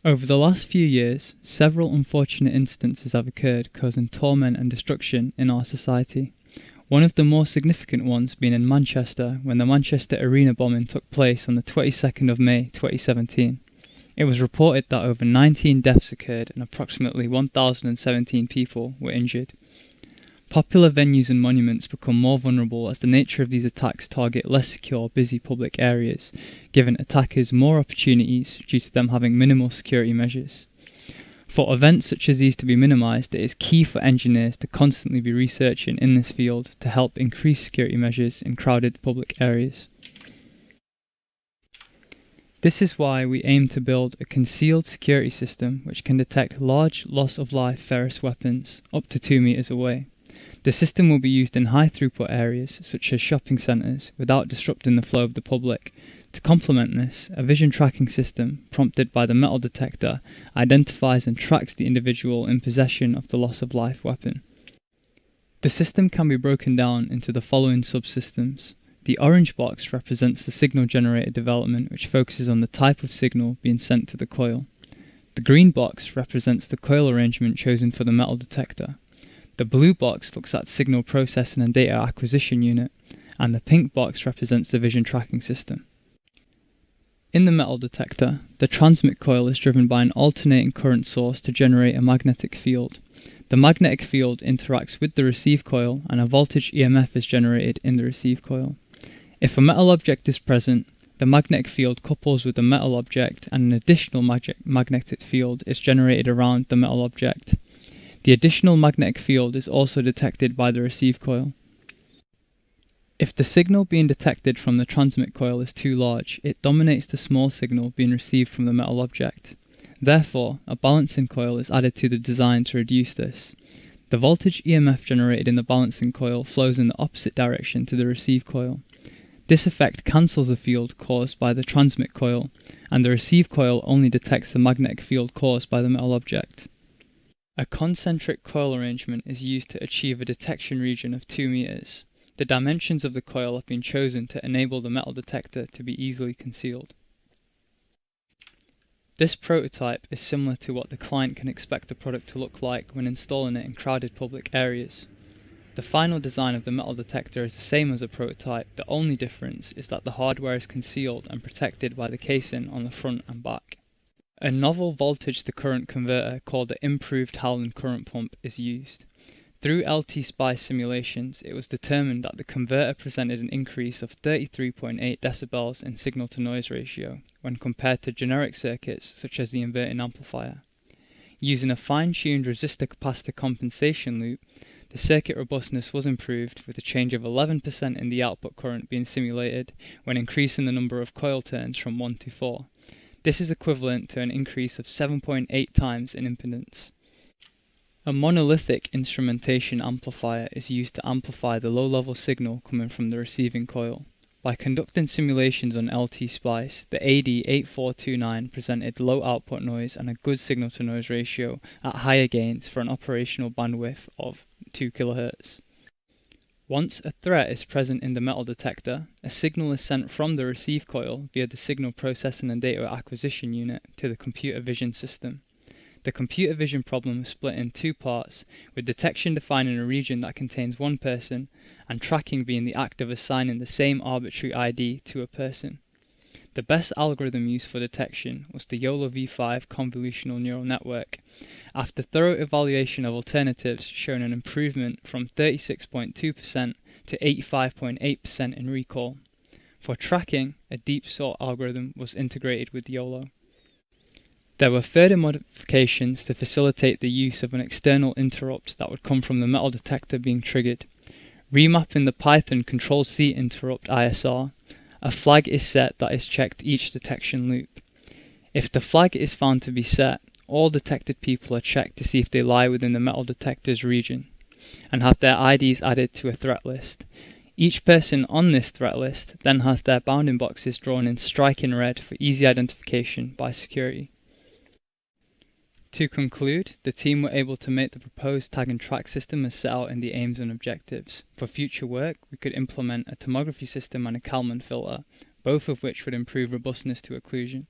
Over the last few years, several unfortunate instances have occurred causing torment and destruction in our society. One of the more significant ones being in Manchester when the Manchester Arena bombing took place on the 22nd of May 2017. It was reported that over 19 deaths occurred and approximately 1,017 people were injured. Popular venues and monuments become more vulnerable as the nature of these attacks target less secure, busy public areas, giving attackers more opportunities due to them having minimal security measures. For events such as these to be minimised, it is key for engineers to constantly be researching in this field to help increase security measures in crowded public areas. This is why we aim to build a concealed security system which can detect large loss-of-life ferrous weapons up to 2 meters away. The system will be used in high-throughput areas such as shopping centres without disrupting the flow of the public. To complement this, a vision tracking system, prompted by the metal detector, identifies and tracks the individual in possession of the loss-of-life weapon. The system can be broken down into the following subsystems. The orange box represents the signal generator development, which focuses on the type of signal being sent to the coil. The green box represents the coil arrangement chosen for the metal detector. The blue box looks at signal processing and data acquisition unit, and the pink box represents the vision tracking system. In the metal detector, the transmit coil is driven by an alternating current source to generate a magnetic field. The magnetic field interacts with the receive coil and a voltage EMF is generated in the receive coil. If a metal object is present, the magnetic field couples with the metal object and an additional magnetic field is generated around the metal object. The additional magnetic field is also detected by the receive coil. If the signal being detected from the transmit coil is too large, it dominates the small signal being received from the metal object. Therefore, a balancing coil is added to the design to reduce this. The voltage EMF generated in the balancing coil flows in the opposite direction to the receive coil. This effect cancels the field caused by the transmit coil, and the receive coil only detects the magnetic field caused by the metal object. A concentric coil arrangement is used to achieve a detection region of 2 meters. The dimensions of the coil have been chosen to enable the metal detector to be easily concealed. This prototype is similar to what the client can expect the product to look like when installing it in crowded public areas. The final design of the metal detector is the same as a prototype, the only difference is that the hardware is concealed and protected by the casing on the front and back. A novel voltage to current converter called the improved Howland current pump is used. Through LT-SPICE simulations, it was determined that the converter presented an increase of 33.8 decibels in signal-to-noise ratio when compared to generic circuits such as the inverting amplifier. Using a fine-tuned resistor-capacitor compensation loop, the circuit robustness was improved with a change of 11% in the output current being simulated when increasing the number of coil turns from 1 to 4. This is equivalent to an increase of 7.8 times in impedance. A monolithic instrumentation amplifier is used to amplify the low-level signal coming from the receiving coil. By conducting simulations on LT-SPICE, the AD8429 presented low output noise and a good signal-to-noise ratio at higher gains for an operational bandwidth of 2 kHz. Once a threat is present in the metal detector, a signal is sent from the receive coil via the signal processing and data acquisition unit to the computer vision system. The computer vision problem is split in 2 parts, with detection defining a region that contains one person, and tracking being the act of assigning the same arbitrary ID to a person. The best algorithm used for detection was the YOLO v5 convolutional neural network. After thorough evaluation of alternatives showing an improvement from 36.2% to 85.8% in recall. For tracking, a deep sort algorithm was integrated with YOLO. There were further modifications to facilitate the use of an external interrupt that would come from the metal detector being triggered. Remapping the Python Control-C interrupt ISR, a flag is set that is checked each detection loop. If the flag is found to be set, all detected people are checked to see if they lie within the metal detector's region, and have their IDs added to a threat list. Each person on this threat list then has their bounding boxes drawn in striking red for easy identification by security. To conclude, the team were able to make the proposed tag and track system as set out in the aims and objectives. For future work, we could implement a tomography system and a Kalman filter, both of which would improve robustness to occlusion.